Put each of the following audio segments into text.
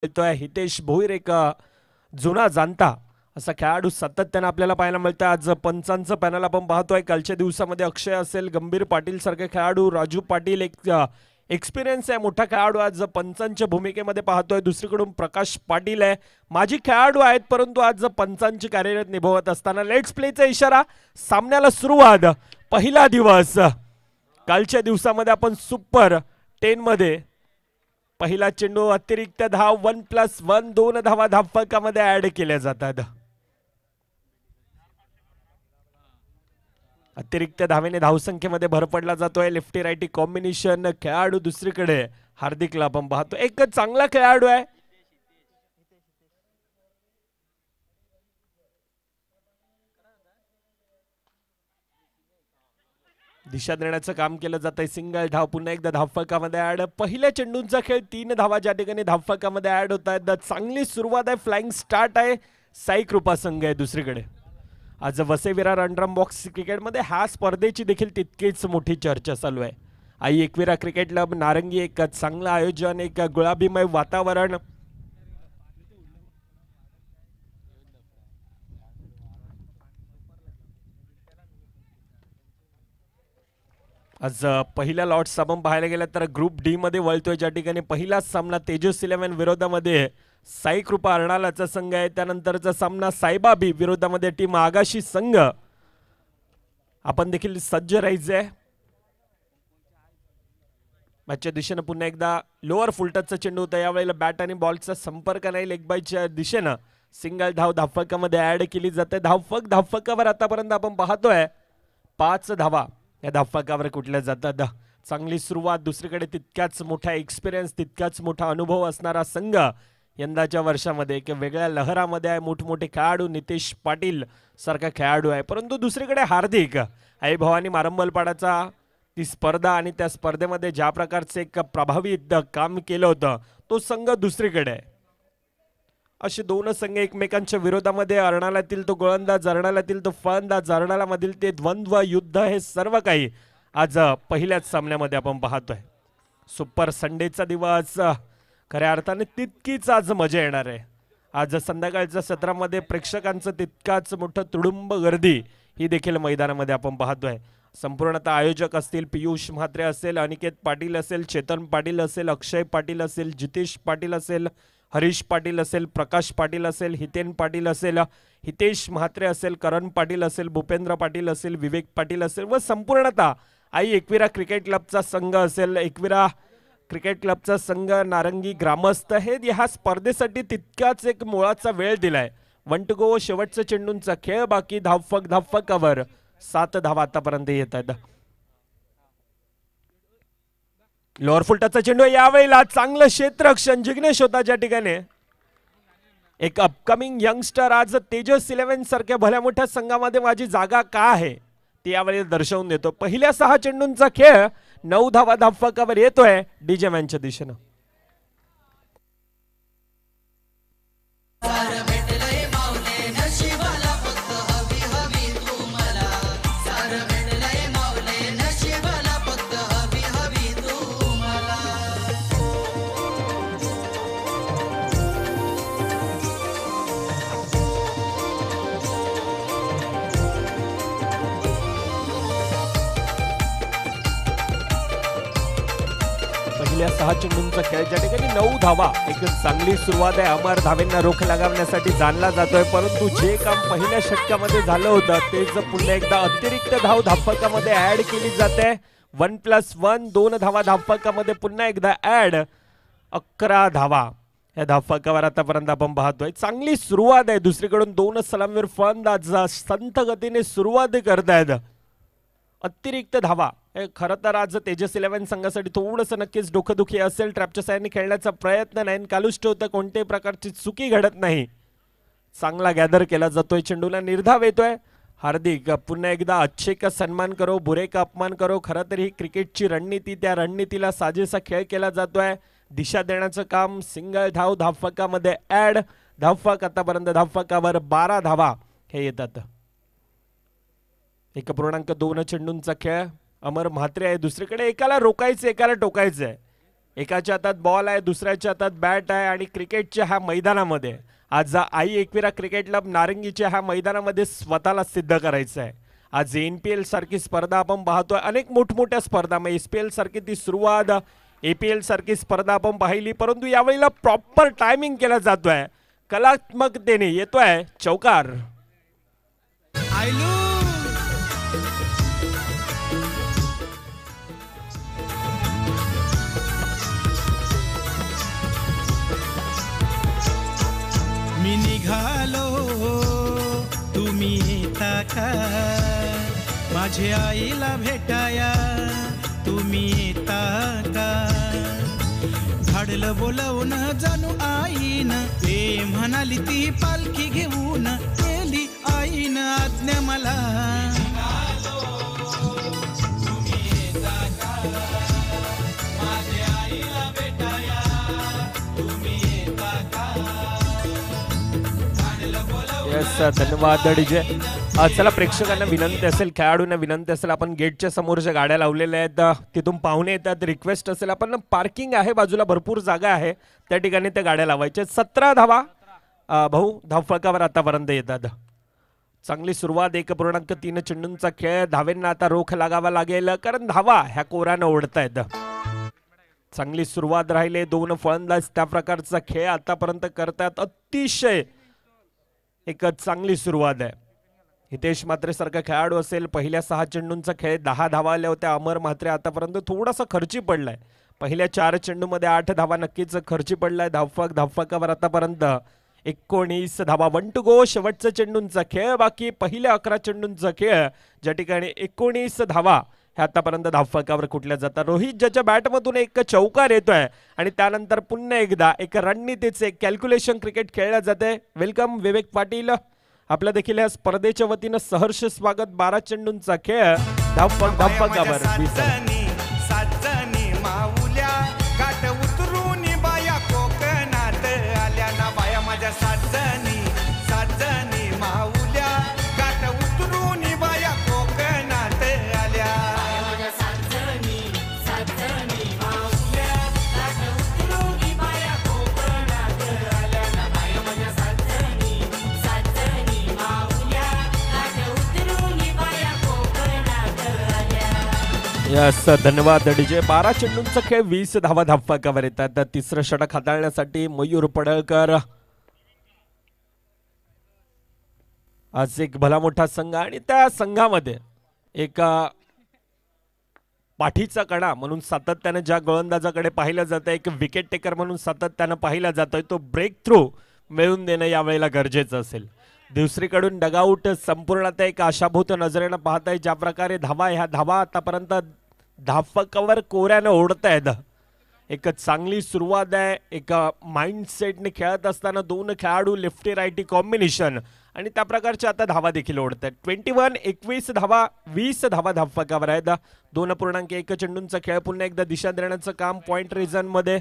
येतोय हितेश भोईर, एक जुना जाणता असा खेळाडू सातत्याने आपल्याला पाहायला मिळतं. आज पंचांचं पॅनल आपण पाहतोय. कालच्या दिवसामध्ये अक्षय असेल, गंभीर पाटील सारखे खेळाडू, राजू पाटील एक एक्सपिरियन्स आहे मोठा खेळाडू आज पंचांच्या भूमिकेमध्ये पाहतोय. दुसरीकडून प्रकाश पाटील आहे, माजी खेळाडू आहेत परंतु आज पंचांची कार्यरत निभवत असताना लेट्स प्लेचा इशारा, सामन्याला सुरुवात. पहिला दिवस, कालच्या दिवसामध्ये आपण सुपर 10 मध्ये पहिला चेंडू अतिरिक्त धाव 1+1 2 धावा धावफलकामध्ये ऍड केल्या जातात. अतिरिक्त धावेने धावसंख्येमध्ये भर पडला जातोय. लेफ्टी राईटी कॉम्बिनेशन खेळाडू दुसरीकडे हार्दिकला आपण पाहतो, एक चांगला खेळाडू आहे. दिशा देण्याचं काम केलं जातंय. सिंगल धाव पुन्हा एकदा धावफलकामध्ये ऍड. पहिल्या चेंडूंचा खेळ 3 धावा ज्या ठिकाणी धावफलकामध्ये ऍड होत आहेत. चांगली सुरुवात आहे, फ्लाइंग स्टार्ट आहे. साई कृपा संघ आहे दुसरीकडे. आज वसई विरार अंडरम बॉक्स क्रिकेटमध्ये ह्या स्पर्धेची देखील तितकीच मोठी चर्चा चालू आहे. आई एकविरा क्रिकेट क्लब नारंगी, एक चांगलं आयोजन, एक गुलाबीमय वातावरण. आज पहिल्या लॉट्स आपण पाहायला गेलं तर ग्रुप डी मध्ये वळतोय, ज्या ठिकाणी पहिलाच सामना तेजस 11 विरोधामध्ये साई कृपा अर्णालाचा संघ आहे. त्यानंतरचा सामना साईबाबी विरोधामध्ये टीम आगाशी संघ. आपण देखील सज्ज राहायचंय. मॅचच्या दिशेनं पुन्हा एकदा लोअर फुलटचचा चेंडू होता. यावेळेला बॅट आणि बॉलचा संपर्क नाही. लेग बायच्या दिशेनं सिंगल धाव धावफलकामध्ये ऍड केली जाते. धावफलकावर आतापर्यंत आपण पाहतोय 5 धावा या धावफलकावर कुठल्या जातात. चांगली सुरुवात. दुसरीकडे तितक्याच मोठा एक्सपिरियन्स, तितक्याच मोठा अनुभव असणारा संघ यंदाच्या वर्षामध्ये एक वेगळ्या लहरामध्ये आहे. मोठमोठे खेळाडू, नितेश पाटील सारखा खेळाडू आहे. परंतु दुसरीकडे हार्दिक, आई भवानी मारंबलपाडाचा ती स्पर्धा आणि त्या स्पर्धेमध्ये ज्या प्रकारचे एक प्रभावी काम केलं होतं तो संघ दुसरीकडे आहे. असे दोन संघ एकमेकांच्या विरोधामध्ये. अर्णालातील तो गोलंदाज, अर्णालातील तो फलंदाज, अर्णालामधील ते द्वंद्व युद्ध, हे सर्व काही आज पहिल्याच सामन्यामध्ये आपण पाहतोय. सुपर संडेचा दिवस, खऱ्या अर्थाने तितकीच आज मजा येणार आहे. आज संध्याकाळच्या सत्रामध्ये प्रेक्षकांचं तितकाच मोठं तुडुंब गर्दी ही देखील मैदानामध्ये आपण पाहतोय. संपूर्णतः आयोजक असतील पियुष म्हात्रे असेल, अनिकेत पाटील असेल, चेतन पाटील असेल, अक्षय पाटील असेल, जितेश पाटील असेल, हरीश पाटील असेल, प्रकाश पाटील असेल, हितेन पाटील असेल, हितेश म्हात्रे असेल, करण पाटील असेल, भूपेंद्र पाटील असेल, विवेक पाटील असेल व संपूर्णतः आई एकविरा क्रिकेट क्लबचा संघ असेल. एकविरा क्रिकेट क्लबचा संघ, नारंगी ग्रामस्थ हे ह्या स्पर्धेसाठी तितकाच एक मुळाचा वेळ दिलाय. 1 to go, शेवटचा चेंडूंचा खेळ बाकी. धावफलकावर 7 धावा आतापर्यंत येत आहेत. लोअर फुलटचा चेंडू यावेळेला चांगलं क्षेत्ररक्षण जिग्नेश होता, ज्या ठिकाणी एक अपकमिंग यंगस्टर. आज तेजस 11 सारख्या भल्या मोठ्या संघामध्ये माझी जागा का आहे ती यावेळी दर्शवून देतो. पहिल्या 6 चेंडूंचा खेळ 9 धावा धावफलकावर येतोय डीजे मॅनच्या दिशेनं. पहिल्या 6 चेंडूंचा खेळ, ज्या ठिकाणी 9 धावा, एक चांगली सुरुवात आहे. अमर धावेंना रोख लगावण्यासाठी जाणला जातोय, परंतु जे काम पहिल्या षटकामध्ये झालं होतं तेच पुन्हा एकदा अतिरिक्त धाव धावफलकामध्ये ऍड केली जाते. 1+1 2 धावा धावफलकामध्ये पुन्हा एकदा ऍड. 11 धावा या धावफलकावर आतापर्यंत आपण पाहतोय. चांगली सुरुवात आहे. दुसरीकडून 2 सलामीवर फलंदाज संथ गतीने सुरुवात करतायत. अतिरिक्त धावा, खरं तर आज तेजस 11 संघासाठी थोडंसं नक्कीच डोकंदुखी असेल. ट्रॅपच्या साहाय्याने खेळण्याचा प्रयत्न नाही, कालुष्ट होतं, कोणत्याही प्रकारची चुकी घडत नाही. चांगला गॅदर केला जातोय. चेंडूला निर्धाव येतोय. हार्दिक पुन्हा एकदा अच्छे का सन्मान करो, बुरे का अपमान करो. खरं तर ही क्रिकेटची रणनीती, त्या रणनीतीला साजेसा खेळ केला जातोय. दिशा देण्याचं काम. सिंगल धाव धावफलकामध्ये ऍड. धावफलक आतापर्यंत धावफलकावर 12 धावा हे येतात. 1.2 चेंडूंचा खेळ. अमर म्हात्रे आहे दुसरीकडे. एकाला रोकायचं, एकाला टोकायचं आहे. एकाच्या हातात बॉल आहे, दुसऱ्याच्या हातात बॅट आहे आणि क्रिकेटच्या ह्या मैदानामध्ये आज आई एकविरा क्रिकेट क्लब नारंगीच्या ह्या मैदानामध्ये स्वतःला सिद्ध करायचं आहे. आज NPL सारखी स्पर्धा आपण पाहतोय, अनेक मोठमोठ्या स्पर्धा, मग SPL सारखी ती सुरुवात, APL सारखी स्पर्धा आपण पाहिली, परंतु यावेळेला प्रॉपर टायमिंग केला जातोय, कलात्मकतेने येतोय चौकार. मी निघालो तुम्ही येता का, माझ्या आईला भेटाया तुम्ही येता का. धाडलं बोलवून जाणू आईन, ते म्हणाली ती पालखी घेऊन, केली आईन आज्ञा मला. धन्यवाद डीजे. चला प्रेक्षकांना विनंती असेल, खेळाडूंना विनंती असेल, आपण गेटच्या समोरच्या गाड्या लावलेल्या आहेत, तिथून पाहुणे येतात, रिक्वेस्ट असेल, आपण पार्किंग आहे बाजूला, भरपूर जागा आहे, त्या ठिकाणी त्या गाड्या लावायच्या. 17 धावा भाऊ धावफलकावर आतापर्यंत येतात. चांगली सुरुवात, 1.3 चेंडूंचा खेळ. धावेंना आता रोख लागावा लागेल, कारण धावा ह्या कोरानं ओढतायत. चांगली सुरुवात राहिले, 2 फलंदाज त्या प्रकारचा खेळ आतापर्यंत करतात. अतिशय एक चांगली सुरुवात आहे. हितेश म्हात्रे सारखा खेळाडू असेल, पहिल्या 6 चेंडूंचा खेळ 10 धावा आल्या होत्या. अमर म्हात्रे आतापर्यंत थोडासा खर्ची पडलाय, पहिल्या 4 चेंडूमध्ये 8 धावा नक्कीच खर्ची पडलाय. धावफलकावर आतापर्यंत 19 धावा. 1 to go, शेवटचा चेंडूंचा खेळ बाकी, पहिल्या 11 चेंडूंचा खेळ, ज्या ठिकाणी 19 धावा ह्या आतापर्यंत धावफलकावर कुठल्या जातात. रोहित ज्याच्या बॅटमधून एक चौकार येतोय आणि त्यानंतर पुन्हा एकदा एक रणनीतीचे कॅल्क्युलेशन क्रिकेट खेळल्या जाते. वेलकम विवेक पाटील, आपलं देखील या स्पर्धेच्या वतीनं सहर्ष स्वागत. 12 चेंडूंचा खेळ धावफलकावर. यस, धन्यवाद डीजे. 12 चेंडूंचा खेळ, 20 धावा धावफलकावर येतात. तिसरं षटक हाताळण्यासाठी मयूर पडळकर. आज एक भला मोठा संघ आणि त्या संघामध्ये एक पाठीचा कणा म्हणून सातत्याने ज्या गोलंदाजाकडे पाहिलं जातं, एक विकेट टेकर म्हणून सातत्यानं पाहिला जातोय, तो ब्रेक थ्रू मिळवून देणं यावेळेला गरजेचं असेल. दुसरीकडून डगआउट संपूर्णतः एक आशाभूत नजरेनं पाहताय, ज्या प्रकारे ह्या धावा आतापर्यंत धावफलकावर कोऱ्यानं ओढतायत. एक चांगली सुरुवात आहे, एक माइंडसेटने खेळत असताना 2 खेळाडू लेफ्टी राईटी कॉम्बिनेशन आणि त्या प्रकारच्या आता धावा देखील ओढतात. 21, 21 धावा, 20 धावा धावफलकावर आहेत. 2.1 चेंडूंचा खेळ, पुन्हा एकदा दिशा देण्याचं काम पॉइंट रिजन मध्ये.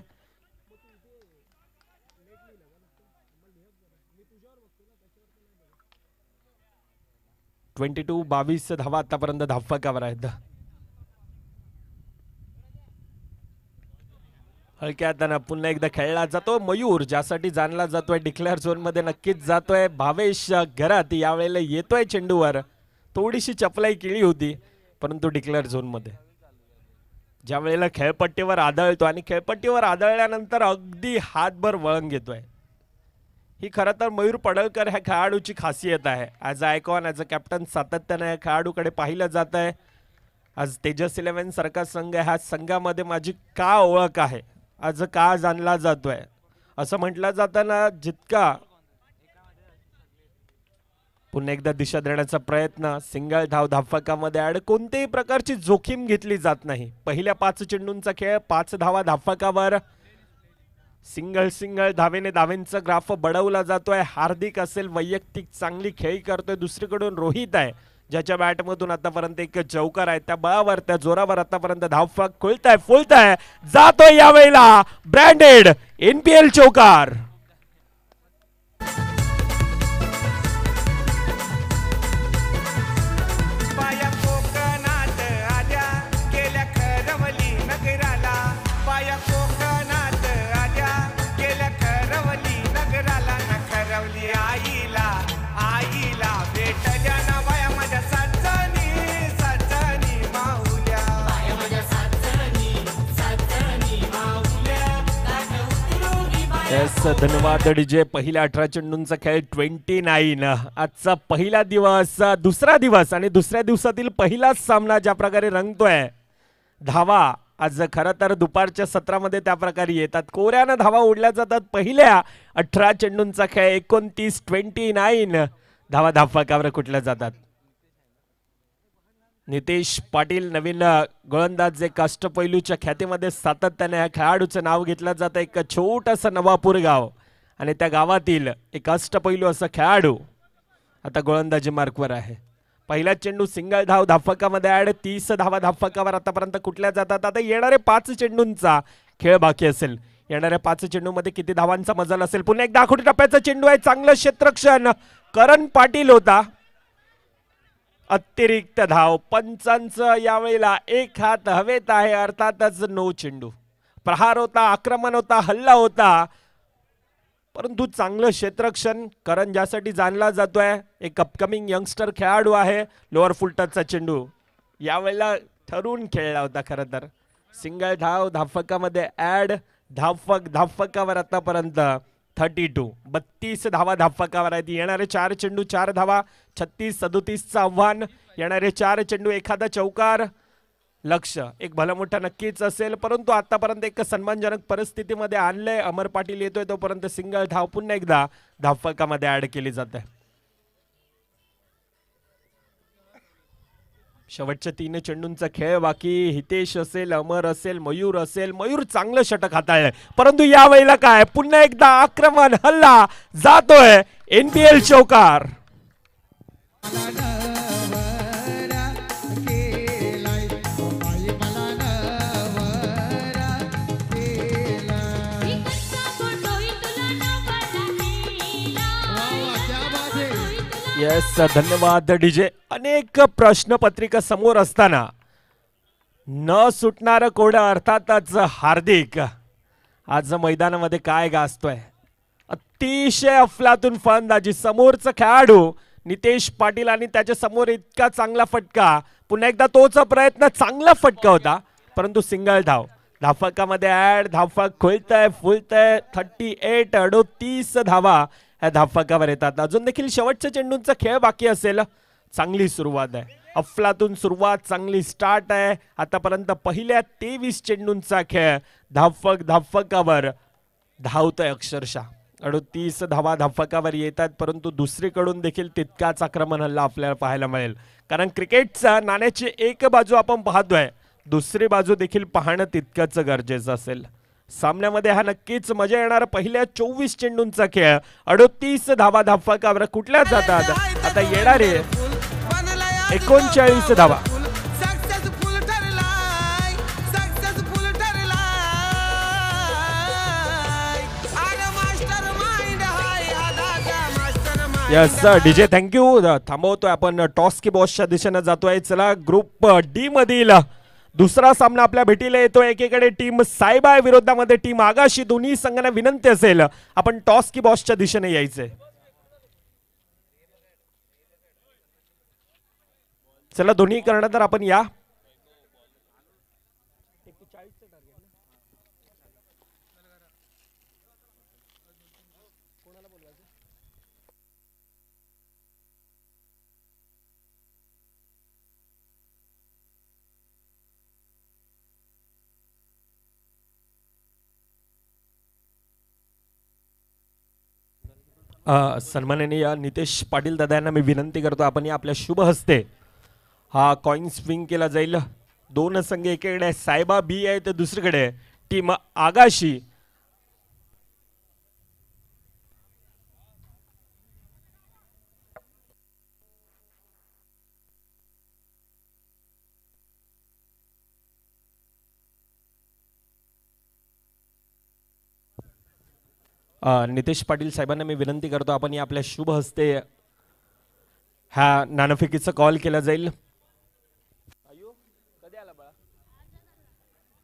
22 धावा आतापर्यंत धावफलकावर आहेत. हलक्या हाताने पुन्हा एकदा खेळला जातो. मयूर ज्यासाठी जाणला जातोय, डिक्लेअर झोन मध्ये नक्कीच जातोय. भावेश घरात यावेळेला येतोय चेंडूवर, थोडीशी चपलाई केली होती, परंतु डिक्लेअर झोन मध्ये ज्या वेळेला खेळपट्टीवर आदळतो आणि खेळपट्टीवर आदळल्यानंतर अगदी हातभर वळण घेतोय, ही खरं तर मयूर पडळकर ह्या खेळाडूची खासियत आहे. As a icon, as a captain सातत्याने या खेळाडूकडे पाहिलं जात आहे. आज तेजस 11 सारखा संघ, ह्या संघामध्ये माझी का ओळख आहे, आज का जाणला जातोय असं म्हटलं जाताना, जितका पुन्हा एकदा दिशा देण्याचा प्रयत्न, सिंगल धाव धावफलकामध्ये ऍड, कोणत्याही प्रकारची जोखीम घेतली जात नाही. पहिल्या 5 चेंडूंचा खेळ, 5 धावा धावफलकावर. सिंगल धावेने धावेंचा ग्राफ बढवला जातोय. हार्दिक असेल, वैयक्तिक चांगली खेळी करतोय. दुसरीकडून रोहित आहे, ज्याच्या बॅटमधून आतापर्यंत एक चौकार आहे. त्या बळावर, त्या जोरावर आतापर्यंत धावफलक फुलताय जातोय. यावेळेला ब्रँडेड NPL चौकार. पाया कोकणात आल्या, गेल्या खरवली नगराला, पाया कोकणात येस, धन्यवाद डीजे. पहिल्या 18 चेंडूंचा खेळ 29. आजचा पहिला दिवस, दुसरा दिवस आणि दुसऱ्या दिवसातील पहिलाच सामना ज्या प्रकारे रंगतोय. धावा आज खरं तर दुपारच्या सत्रामध्ये त्या प्रकारे येतात. कोऱ्यानं धावा ओढल्या जातात. पहिल्या 18 चेंडूंचा खेळ 29 धावा धावफलकावर कुठल्या जातात. नितेश पाटील नवीन गोलंदाज जे काष्टपैलूच्या ख्यातीमध्ये सातत्याने या खेळाडूचं नाव घेतलं जातं. एक छोटंसं नवापूर गाव आणि त्या गावातील एक काष्टपैलू असं खेळाडू आता गोलंदाजी मार्कवर आहे. पहिला चेंडू सिंगल धाव धावफलकामध्ये ऍड. 30 धावा धावफलकावर आतापर्यंत कुठल्या जातात. आता येणारे 5 चेंडूंचा खेळ बाकी असेल. येणाऱ्या 5 चेंडूमध्ये किती धावांचा मजल असेल. पुन्हा एकदा आखोटी टप्प्याचा चेंडू आहे. चांगलं क्षेत्ररक्षण करण पाटील होता. अतिरिक्त धाव. पंचांचं यावेळेला एक हात हवेत आहे. अर्थातच नो चेंडू. प्रहार होता, आक्रमण होता, हल्ला होता, परंतु चांगलं क्षेत्ररक्षण. करण ज्यासाठी जाणला जातोय एक अपकमिंग यंगस्टर खेळाडू आहे. लोअर फुलटचचा चेंडू यावेळेला ठरवून खेळला होता. खरं तर सिंगल धाव धावफलकामध्ये ऍड. धावफलकावर आतापर्यंत 32 धावा धावफलकावर आहेत. येणारे 4 चेंडू 4 धावा. 36-37चं आव्हान. येणारे 4 चेंडू एखादा चौकार. लक्ष एक भला मोठा नक्कीच असेल, परंतु आतापर्यंत एक सन्मानजनक परिस्थितीमध्ये आणलंय. अमर पाटील येतोय तोपर्यंत सिंगल धाव पुन्हा एकदा धावफलकामध्ये ऍड केली जाते. शेवटच्या 3 चेंडूंचा खेळ बाकी. हितेश असेल, अमर असेल, मयूर असेल. मयूर चांगलं षटक हाताळलंय, परंतु या वेळेला काय पुन्हा एकदा आक्रमण, हल्ला जातोय. NPL चौकार. येस, धन्यवाद डीजे. अनेक प्रश्नपत्रिका समोर असताना न सुटणार कोडं अर्थातच हार्दिक आज मैदानामध्ये काय गाजतोय. अतिशय अफलातून फलंदाजी. समोरचा खेळाडू नितेश पाटील आणि त्याच्या समोर इतका चांगला फटका. पुन्हा एकदा तोच प्रयत्न. चांगला फटका होता, परंतु सिंगल धाव धावफलकामध्ये ऍड. धावफलक फुलतय. 38 धावा ह्या धावफलकावर येतात. अजून देखील शेवटच्या चेंडूंचा खेळ बाकी असेल. चांगली सुरुवात आहे. अफलातून सुरुवात, चांगली स्टार्ट आहे. आतापर्यंत पहिल्या 23 चेंडूंचा खेळ धावफलकावर धावतोय अक्षरशः. 38 धावा धावफलकावर येतात, परंतु दुसरीकडून देखील तितकाच आक्रमण हल्ला आपल्याला पाहायला मिळेल. कारण क्रिकेटचा नाण्याची एक बाजू आपण पाहतोय, दुसरी बाजू देखील पाहणं तितकंच गरजेचं असेल. सामन्यामध्ये हा नक्कीच मजा येणार. पहिल्या 24 चेंडूंचा खेळ. 38 धावा धावफलकावर कुठल्या जातात. आता येणारे 39 धावा. Yes DJ, thank you. थांबवतोय आपण. टॉस की बॉसच्या दिशेने जातोय. चला, ग्रुप डी मधील दुसरा सामना आपल्या भेटीला येतो. एकीकडे टीम सायबा विरोधामध्ये टीम आगाशी. दोन्ही संघांना विनंती असेल आपण टॉस की बॉसच्या दिशेने यायचे. चला, दोन्ही कर्णधार आपण या. सन्माननीय नितेश पाटील दादा यांना मी विनंती करतो आपण या आपल्या शुभ हस्ते हा कॉइन स्विंग केला जाईल. 2 संघ, एकीकडे सायबा बी आहे तर दुसरीकडे टीम आगाशी. नितेश पाटील साहेबांना मी विनंती करतो आपण या आपल्या शुभ हस्ते ह्या नाणेफेकीचा कॉल केला जाईल. कधी आला बाळा?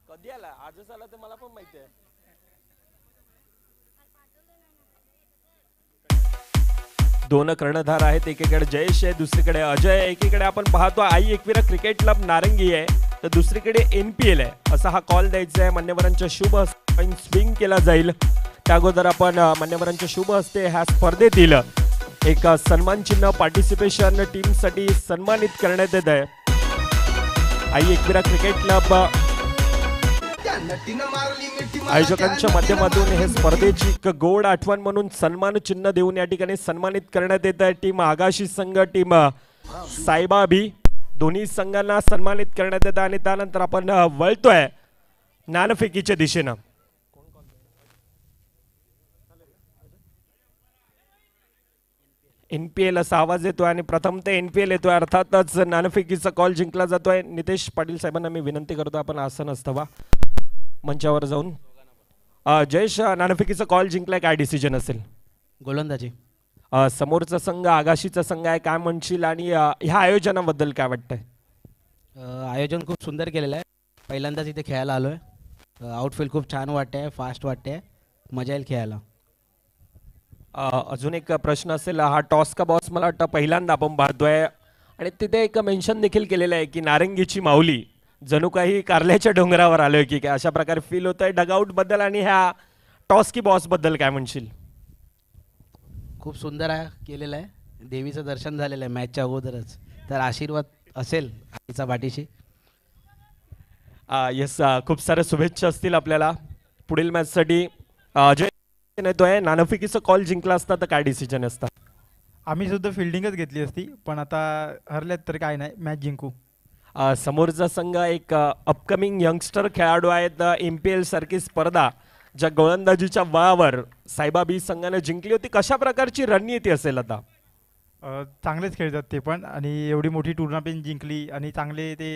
कधी आला? आजच आला तर मला पण माहिती आहे. दोन कर्णधार आहेत. एकीकडे जयेश आहे, दुसरीकडे अजय आहे. एकीकडे आपण पाहतो आई एकविरा क्रिकेट क्लब नारंगी आहे तर दुसरीकडे NPL आहे. असा हा कॉल द्यायचा आहे. मान्यवरांच्या शुभ हस्ते स्विंग केला जाईल. त्या अगोदर आपण मान्यवरांच्या शुभ हस्ते ह्या स्पर्धेतील एक सन्मान चिन्ह पार्टिसिपेशन टीमसाठी सन्मानित करण्यात येत आहे. आई एकविरा क्रिकेट क्लब आयोजकांच्या माध्यमातून हे स्पर्धेची एक गोड आठवण म्हणून सन्मान चिन्ह देऊन या ठिकाणी सन्मानित करण्यात येत आहे. टीम आगाशी संघ, टीम साईबा बी, दोन्ही संघांना सन्मानित करण्यात येत आहे. आणि त्यानंतर आपण वळतोय नाणेफेकीच्या दिशेनं. NPL असा आवाज येतोय आणि प्रथम ते NPL येतोय. अर्थातच नाणेफेकीचा कॉल जिंकला जातोय. नितेश पाटील साहेबांना मी विनंती करतो आपण आसन असतावा मंचावर जाऊन. जयेश, नाणेफेकीचा कॉल जिंकलाय, काय डिसिजन असेल? गोलंदाजी. समोरचा संघ आगाशीचा संघ आहे, काय म्हणशील आणि ह्या आयोजनाबद्दल काय वाटतंय? आयोजन खूप सुंदर केलेलं आहे. पहिल्यांदाच इथे खेळायला आलो आहे. आउटफील्ड खूप छान वाटते, फास्ट वाटते, मजा येईल खेळायला. अजून एक प्रश्न असेल, हा टॉस का बॉस मला वाटतं पहिल्यांदा आपण पाहतोय आणि तिथे एक मेन्शन देखील केलेलं आहे की नारंगीची माऊली जणू काही कारल्याच्या डोंगरावर आलोय की काय, अशा प्रकारे फील होत आहे डगआउट बद्दल. आणि ह्या टॉस की बॉस बद्दल काय म्हणशील? खूप सुंदर आहे केलेलं आहे. देवीचं दर्शन झालेलं आहे मॅचच्या अगोदरच, तर आशीर्वाद असेल आईचा पाठीशी. येस, खूप साऱ्या शुभेच्छा असतील आपल्याला पुढील मॅचसाठी. अजय येतोय, नाणेफेकीचा कॉल जिंकला असता तर काय डिसिजन असता? आम्ही सुद्धा फिल्डिंगच घेतली असती, पण आता हरल्यात तर काय नाही, मॅच जिंकू. समोरचा संघ एक अपकमिंग यंगस्टर खेळाडू आहेत. MPL सारखी स्पर्धा ज्या गोलंदाजीच्या बळावर साईबा बी संघाने जिंकली होती, कशा प्रकारची रणनीती असेल आता? चांगलेच खेळतात ते पण, आणि एवढी मोठी टुर्नामेंट जिंकली आणि चांगले ते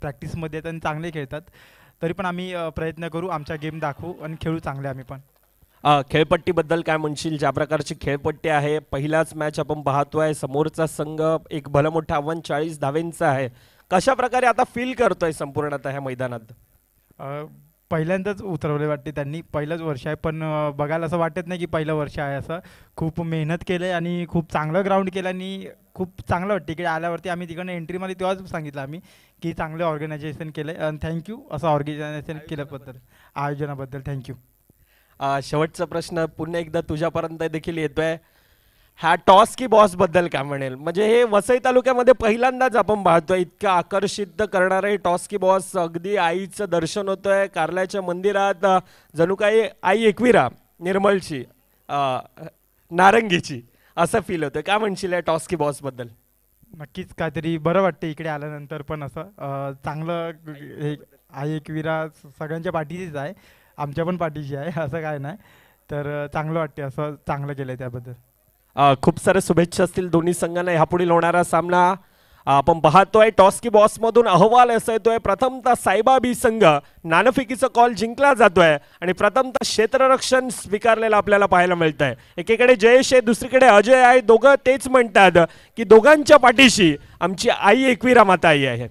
प्रॅक्टिसमध्ये आहेत आणि चांगले खेळतात. तरी पण आम्ही प्रयत्न करू, आमचा गेम दाखवू आणि खेळू चांगले आम्ही पण. खेळपट्टीबद्दल काय म्हणशील? ज्या प्रकारची खेळपट्टी आहे, पहिलाच मॅच आपण पाहतोय, समोरचा संघ एक भलं मोठं आव्हान 40 धावेंचा आहे, कशा प्रकारे आता फील करतोय संपूर्णतः ह्या मैदानात? पहिल्यांदाच उतरवले वाटते त्यांनी, पहिलंच वर्ष आहे, पण बघायला असं वाटत नाही की पहिलं वर्ष आहे असं. खूप मेहनत केलं आहे आणि खूप चांगलं ग्राउंड केलं आणि खूप चांगलं वाटतं. इकडे आल्यावरती आम्ही तिकडनं एंट्री मारली तेव्हाच सांगितलं आम्ही की चांगलं ऑर्गनायझेशन केलं आहे आणि थँक्यू असं ऑर्गनायझेशन केल्याबद्दल, आयोजनाबद्दल थँक्यू. शेवटचा प्रश्न पुन्हा एकदा तुझ्यापर्यंत देखील येतोय, ह्या टॉस की बॉस बद्दल काय म्हणेल? म्हणजे हे वसई तालुक्यामध्ये पहिल्यांदाच आपण पाहतोय इतकं आकर्षित करणारे टॉस की बॉस. अगदी आईचं दर्शन होतंय कारल्याच्या मंदिरात, जणू काही आई एकविरा निर्मळची, नारंगीची असं फील होतं. काय म्हणशील या टॉस की बॉस बद्दल? नक्कीच काहीतरी बरं वाटतं इकडे आल्यानंतर, पण असं चांगलं हे आई एकविरा सगळ्यांच्या पाठीशीच आहे, आमच्या पण पाठीशी आहे, असं काय नाही. तर चांगलं वाटते, असं चांगलं केलं आहे त्याबद्दल. खूप साऱ्या शुभेच्छा असतील दोन्ही संघांना. ह्यापुढील होणारा सामना आपण पाहतोय टॉस की बॉस मधून अहवाल असा येतोय, प्रथमतः साईबा बी संघ नाणेफेकीचा कॉल जिंकला जातोय आणि प्रथमतः क्षेत्ररक्षण स्वीकारलेलं आपल्याला पाहायला मिळत आहे. एकीकडे जयेश आहे, दुसरीकडे अजय आहे. दोघं तेच म्हणतात की दोघांच्या पाठीशी आमची आई एकविरा माता आई आहे.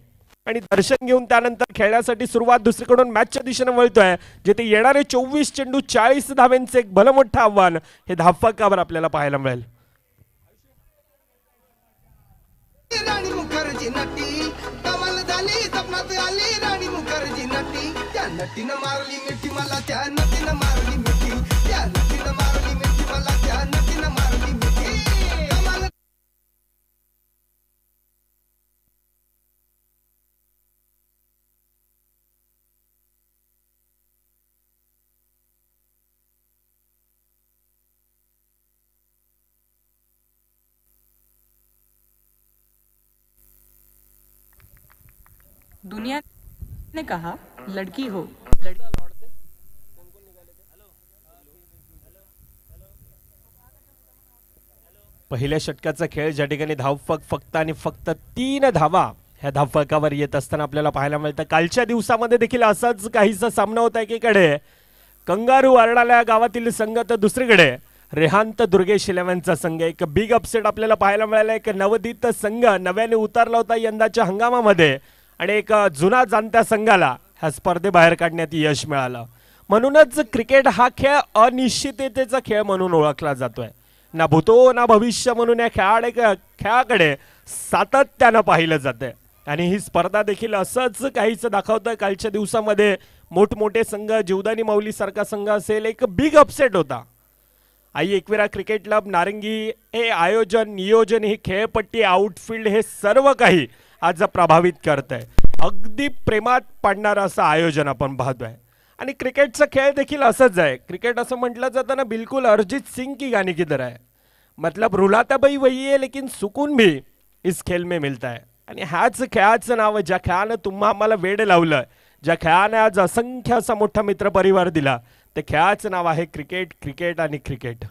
आणि दर्शन घेऊन त्यानंतर खेळण्यासाठी सुरुवात दुसरीकडून मॅचच्या दिशेने वळतोय, जिथे येणारे 24 चेंडू 40 धावेंचे एक भलं मोठं आव्हान हे धावफलकावर आपल्याला पाहायला मिळेल. राणी मुखर्जी नटी कमाल झाली, सपनात आली राणी मुखर्जी नटी. त्या नटीनं मारली मिठी मला, त्या नटीनं मारली मिठी, त्या नटीनं मारली मिठी मला, त्या नटीनं मारली मिठी. कमाल. दुनिया ने कहा लड़की हो पहिल्या षटकाचा खेळ ज्या ठिकाणी धावफलक फक्त आणि फक्त 3 धावा ह्या धावफलकावर येत असताना आपल्याला पाहायला मिळतं. कालच्या दिवसामध्ये देखील असाच काहीसा सामना होता. एकीकडे कंगारू वारणाल्या गावातील संघ तर दुसरीकडे रेहांत दुर्गेश इलेव्हनचा संघ. एक बिग अपसेट आपल्याला पाहायला मिळाला. एक नवोदित संघ नव्याने उतरला होता यंदाच्या हंगामामध्ये आणि एक जुना जाणत्या संघाला ह्या स्पर्धेबाहेर काढण्यात यश मिळालं. म्हणूनच क्रिकेट हा खेळ अनिश्चिततेचा खेळ म्हणून ओळखला जातोय. ना भूतो ना भविष्य म्हणून या खेळाकडे सातत्यानं पाहिलं जातंय आणि ही स्पर्धा देखील असंच काहीच दाखवतंय. कालच्या दिवसामध्ये मोठमोठे संघ, जीवदानी माऊली सारखा संघ असेल, एक बिग अपसेट होता. आई एकविरा क्रिकेट क्लब नारंगी हे आयोजन, नियोजन, ही खेळपट्टी, आउटफील्ड, हे सर्व काही आज प्रभावित करत आहे. अगदी प्रेमात पाडणारं असं आयोजन आपण पाहतोय. आणि क्रिकेटचा खेळ देखील असंच आहे. क्रिकेट असं म्हटलं जातं ना, बिलकुल अरिजित सिंग की गाणी की तरह है. मतलब रुलाता बाई वही है लेकिन सुकून भी इस खेळ में मिलता है. आणि ह्याच खेळाचं नाव, ज्या खेळानं तुम्हा आम्हाला वेड लावलं, ज्या खेळाने आज असंख्य असा मोठा मित्र परिवार दिला, ते खेळाचं नाव आहे क्रिकेट. क्रिकेट आणि क्रिकेट.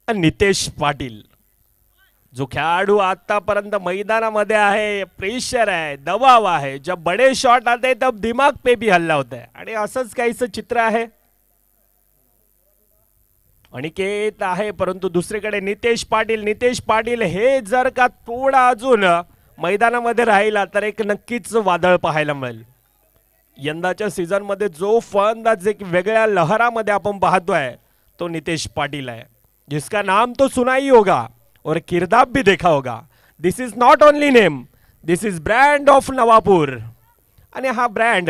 नितेश पाटील जो खेळाडू आतापर्यंत मैदानामध्ये आहे, प्रेशर आहे, दबाव आहे, जब बड़े शॉट आते तब दिमाग पे भी हल्ला होता है. आणि असंच काहीच चित्र आहे. अनिकेत आहे, परंतु दुसरीकडे नितेश पाटील हे जर का थोडा अजून मैदानामध्ये राहिला तर एक नक्कीच वादळ पाहायला मिळेल. यंदाच्या सीझन मध्ये जो फलंदाज एक वेगळ्या लहरामध्ये आपण पाहतोय तो नितेश पाटील आहे, जिसका नाम तो सुना ही होगा और किरदार भी देखा होगा. This is not only name, this is brand of Navapur. आणि हा ब्रँड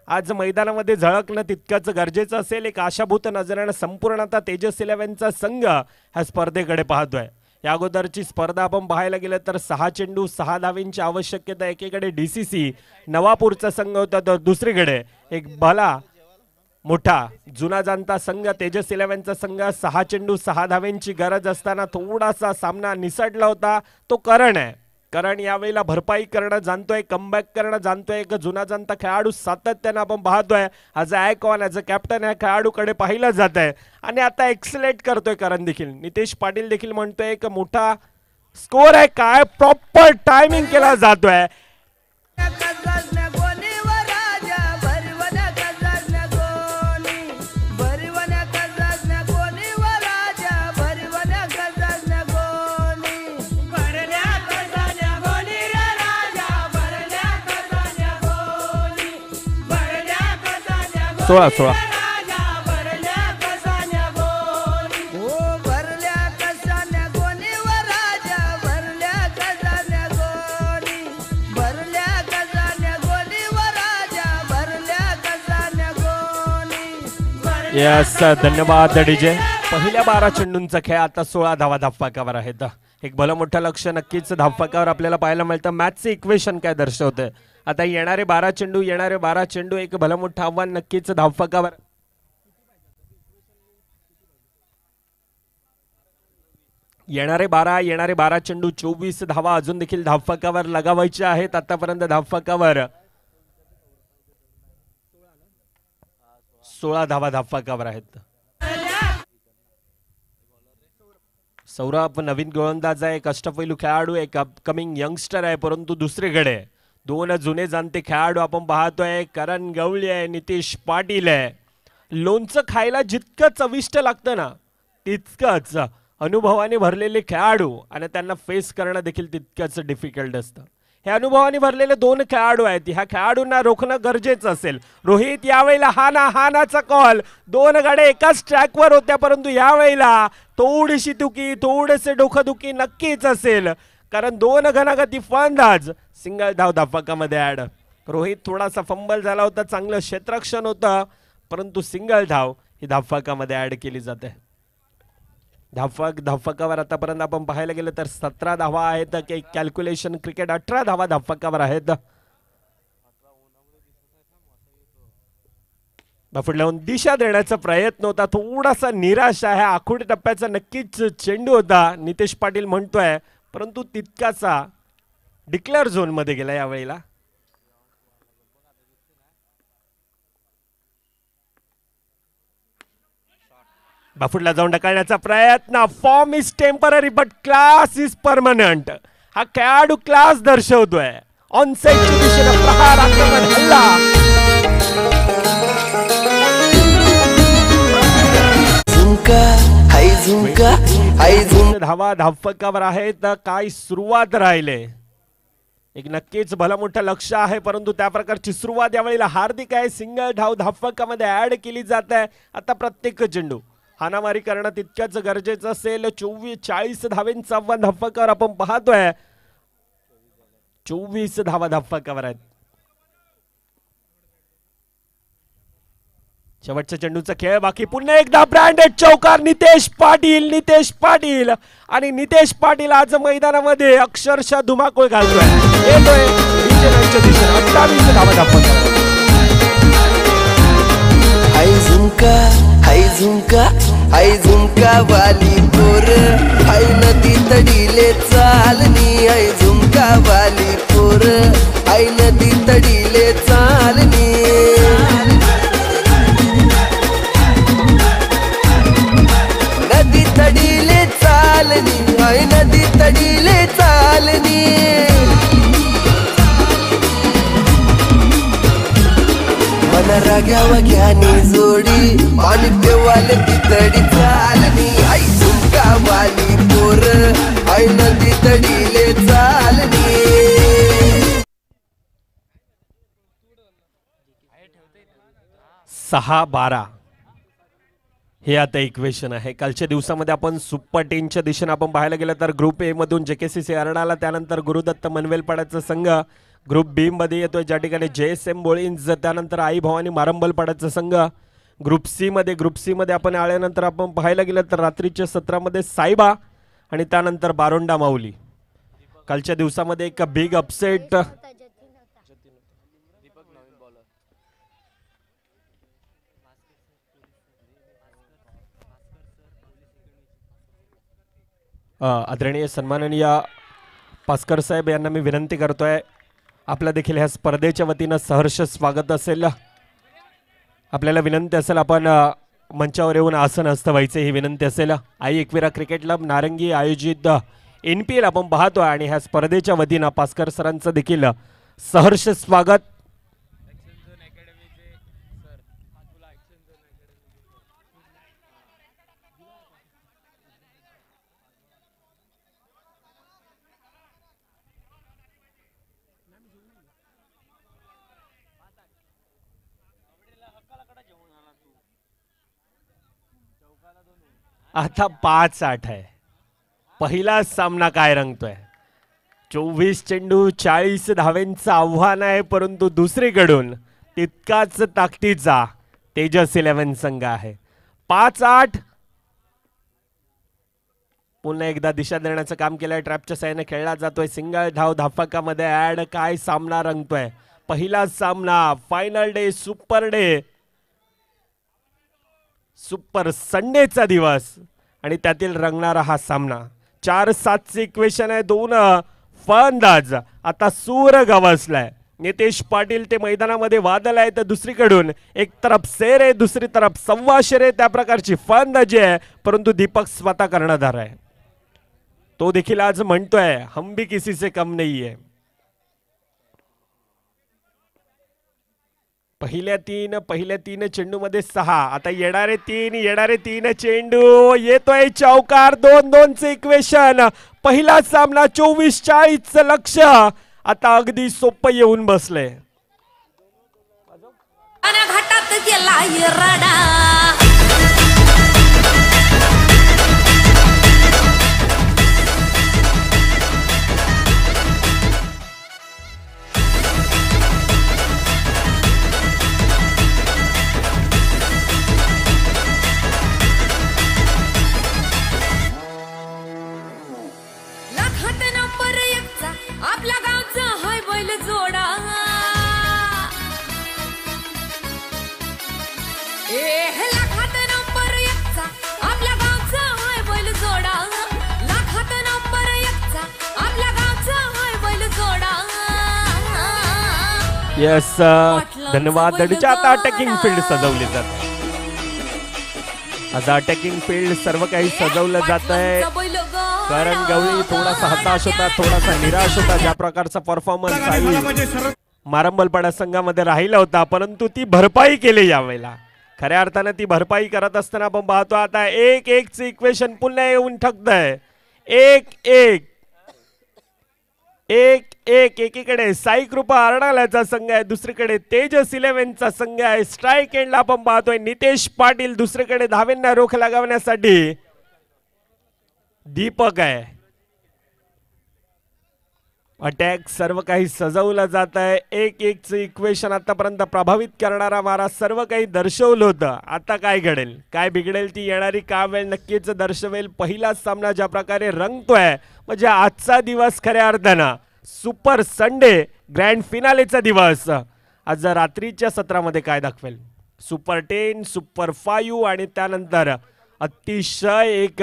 आज मैदानामध्ये झळकणं तितकंच गरजेचं असेल. एक आशाभूत नजरेनं संपूर्ण आता तेजस 11चा संघ ह्या स्पर्धेकडे पाहतोय. या अगोदरची स्पर्धा आपण पाहायला गेलं तर 6 चेंडू 6 धावेंची आवश्यकता. एकीकडे DCC नवापूरचा संघ होता, तर दुसरीकडे एक भला मोठा जुना जाणता संघ तेजस 11चा संघ. 6 चेंडू 6 धावेंची गरज असताना थोडासा सामना निसटला होता. तो करण आहे. करण यावेळेला भरपाई करणं जाणतोय, कमबॅक करणं जाणतोय. एक जुना जाणता खेळाडू सातत्यानं आपण पाहतोय. As a icon, as a captain या खेळाडूकडे पाहिलं जात आहे आणि आता एक्सलेट करतोय करण देखील. नितेश पाटील देखील म्हणतोय एक मोठा स्कोर आहे, काय प्रॉपर टायमिंग केला जातोय. सोळा यस, धन्यवाद डीजे. पहिल्या 12 चेंडूंचा खेळ आता 16 धावा धावफलकावर आहेत. एक भलं मोठं लक्ष नक्कीच धावफलकावर आपल्याला पाहायला मिळतं. मॅचचे इक्वेशन काय दर्शवते. आता येणारे 12 चेंडू एक भलं मोठं आव्हान नक्कीच धावफलकावर. येणारे 12 चेंडू 24 धावा अजून देखील धावफलकावर लगावायच्या आहेत. आतापर्यंत धावफलकावर 16 धावा धावफलकावर आहेत. सौरभ नवीन गोलंदाज आहे, कष्टपैलू खेळाडू, एक अपकमिंग यंगस्टर आहे. परंतु दुसरीकडे 2 जुने जाणते खेळाडू आपण पाहतोय. करण गवळी आहे, नितेश पाटील आहे. लोणचं खायला जितकं चविष्ट लागतं ना, तितकंच अनुभवाने भरलेले खेळाडू आणि त्यांना फेस करणं देखील तितकंच डिफिकल्ट असतं. हे अनुभवाने भरलेले 2 खेळाडू आहेत. ह्या खेळाडूंना रोखणं गरजेचं असेल. रोहित यावेळेला हानाचा कॉल. 2 गाड्या एकाच ट्रॅकवर होत्या, परंतु यावेळेला थोडीशी तुकी, थोडेसे डोकंदुखी नक्कीच असेल, कारण 2 घनागती फलंदाज सिंगल धाव धावफलकामध्ये ऍड. रोहित थोडासा फंबल झाला होता, चांगलं क्षेत्ररक्षण होतं, परंतु सिंगल धाव ही धावफलकामध्ये ऍड केली जाते. धावफलकावर आतापर्यंत आपण पाहायला गेलं तर 17 धावा आहेत. कॅल्क्युलेशन क्रिकेट 18 धावा धावफलकावर आहेत. बाफुडल्याहून दिशा देण्याचा प्रयत्न होता, थोडासा निराशा आहे. आखुडी टप्प्याचा नक्कीच चेंडू होता, नितेश पाटील म्हणतोय, परंतु तितकाचा डिक्लेअर झोन मध्ये गेला यावेळेला. बाफुडला जाऊन ढकलण्याचा प्रयत्न. Form is temporary but class is permanent. हा खेळाडू क्लास दर्शवतोय. ऑन साइडच्या दिशेने प्रहार, आक्रमण, हल्ला. धावा धावफलकावर आहेत. काय सुरुवात राहिले. एक नक्कीच भला मोठं लक्ष आहे, परंतु त्या प्रकारची सुरुवात यावेळेला हार्दिक आहे. सिंगल धाव धावफलकामध्ये ऍड केली जात आहे. आता प्रत्येक चेंडू हाणामारी करणं तितक्याच गरजेचं असेल. 40 धावेंचा आव्हान धावफलकावर आपण पाहतोय. 24 धावा धावफलकावर आहेत. शेवटच्या चेंडूचा खेळ बाकी. पुन्हा एकदा ब्रँडेड चौकार नितेश पाटील आणि नितेश पाटील आज मैदानामध्ये अक्षरशः धुमाकूळ घालतोय. येतोय विजयाच्या दिशेने. 28 धावा धावफलकावर. हाय झुमका वाली पोर हाय नदी तडीले चालनी. हाय झुमका वाली पोर हाय नदी तडीले चालनी. नदी तडीले चालनी. हाय नदी तडीले चालनी. मन राग्यावा घ्यानी जोडी पाणी पेवाले तितडी चालनी. आई झुमका वाली पोर आई नदी तडीले चालनी. 6-12 हे आता इक्वेशन आहे. कालच्या दिवसामध्ये आपण सुपर 10च्या दिशेने आपण पाहायला गेलं तर ग्रुप ए मधून JKCC अर्णाला, त्यानंतर गुरुदत्त मनवेलपाड्याचा संघ. ग्रुप बी मध्ये येतोय ज्या ठिकाणी JSM बोळींज, त्यानंतर आई भवानी मारंबलपाड्याचा संघ. ग्रुप सी मध्ये आपण आल्यानंतर आपण पाहायला गेलं तर रात्रीच्या सत्रामध्ये साईबा आणि त्यानंतर बारोंडा माऊली. कालच्या दिवसामध्ये एक बिग अपसेट आदरणीय सन्माननीय पास्कर साहेब यांना मी विनंती करतोय, आपल्या देखील ह्या स्पर्धेच्या वतीनं सहर्ष स्वागत असेल. आपल्याला विनंती असेल आपण मंचावर येऊन आसन हस्त व्हायचे ही विनंती असेल. आई एकविरा क्रिकेट क्लब नारंगी आयोजित NPL आपण पाहतोय आणि ह्या स्पर्धेच्या वतीनं पास्कर सरांचं देखील सहर्ष स्वागत. आता 5-8 आहे. पहिला सामना काय रंगतोय. 24 चेंडू 40 धावेंचं आव्हान आहे, परंतु दुसरीकडून तितकाच ताकदीचा तेजस 11 संघ आहे. 5-8 पुन्हा एकदा दिशा देण्याचं काम केलंय. ट्रॅपच्या साहाय्याने खेळला जातोय. सिंगल धाव धावफलकामध्ये ऍड. काय सामना रंगतोय. पहिला सामना फायनल डे, सुपर संडेचा दिवस आणि त्यातील रंगणारा हा सामना. 4-7 इक्वेशन आहे. 2 फलंदाज आता सूर गवसलाय. नितेश पाटील ते मैदानामध्ये वादळ आहे, तर दुसरीकडून एक तरफ शेर आहे, दुसरी तरफ सव्वा शेर आहे. त्या प्रकारची फलंदाजी आहे, परंतु दीपक स्वतः कर्णधार आहे. तो देखील आज म्हणतोय हम भी किसी से कम नहीं है. पहिल्या तीन चेंडू मध्ये 6. आता येणारे तीन चेंडू. येतोय चौकार. 2-2चे इक्वेशन. पहिला सामना 24-40 लक्ष आता अगदी सोपं येऊन बसले. घाटात गेला रडा. आपल्या गावचा हाय बैल जोडा. लाखात नंबर 1चा आपल्या गावचा हाय बैल जोडा. लाखात नंबर 1चा आपल्या गावचा हाय बैल जोडा. यस, धन्यवाद. आता अटॅकिंग फील्ड सजवली जाते. आज अटॅकिंग फील्ड सर्व काही सजवलं जात आहे. कारण गवळी थोडासा हताश होता, थोडासा निराश होता. ज्या प्रकारचा परफॉर्मन्स मारंबलपाडा संघामध्ये राहिला होता, परंतु ती भरपाई केली यावेळेला. खऱ्या अर्थाने ती भरपाई करत असताना आपण पाहतो आता 1-1चे इक्वेशन पुन्हा येऊन ठकतंय. 1-1 1-1 एकीकडे साई कृपा अर्णाल्याचा संघ आहे, दुसरीकडे तेजस 11चा संघ आहे. स्ट्राईक एंडला आपण पाहतोय नितेश पाटील, दुसरीकडे धावेंना रोख लगावण्यासाठी दीपक आहे. अटॅक सर्व काही सजवलं जात आहे. 1-1 इक्वेशन आतापर्यंत प्रभावित करणारा मारा सर्व काही दर्शवलं होतं. आता काय घडेल, काय बिघडेल ती येणारी काळ वेळ नक्कीच दर्शवेल. पहिलाच सामना ज्या प्रकारे रंगतोय म्हणजे आजचा दिवस खऱ्या अर्थानं सुपर संडे ग्रँड फिनालेचा दिवस आज रात्रीच्या सत्रामध्ये काय दाखवेल. सुपर 10, सुपर 5 आणि त्यानंतर अतिशय एक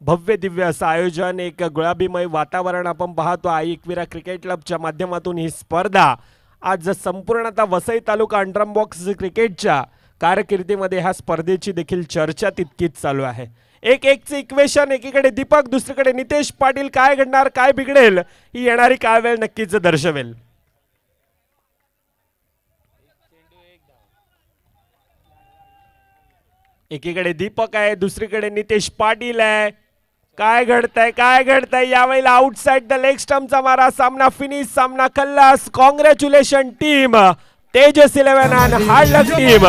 भव्य दिव्य असं आयोजन, एक गुलाबीमय वातावरण आपण पाहतो. आई एकविरा क्रिकेट क्लबच्या माध्यमातून ही स्पर्धा आज संपूर्णतः वसई तालुका अंडरम बॉक्स क्रिकेटच्या कारकिर्दीमध्ये ह्या स्पर्धेची देखील चर्चा तितकीच चालू आहे. 1-1 इक्वेशन, एकीकडे दीपक, दुसरीकडे नितेश पाटील. काय घडणार, काय बिघडेल ही येणारी काळ वेळ नक्कीच दर्शवेल. एकीकडे दीपक आहे, दुसरीकडे नितेश पाटील आहे. काय घडतंय यावेळेला आउटसाइड द लेग स्टंपचा मारा. सामना फिनिश, सामना खल्लास. कॉंग्रॅच्युलेशन टीम तेजस 11 आणि हार्ड लक टीम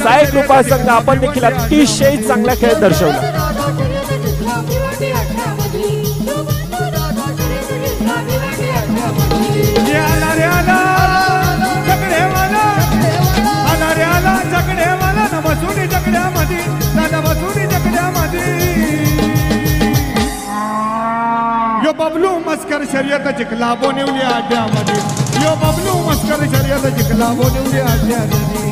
साई कृपा संघ. आपण देखील अतिशय चांगला खेळ दर्शवला. यो बबलू मस्कर शर्यत जिंकला बोनिवली अड्ड्यामध्ये. यो बबलू मस्कर शर्यत जिंकला बोनिवली अड्ड्यामध्ये.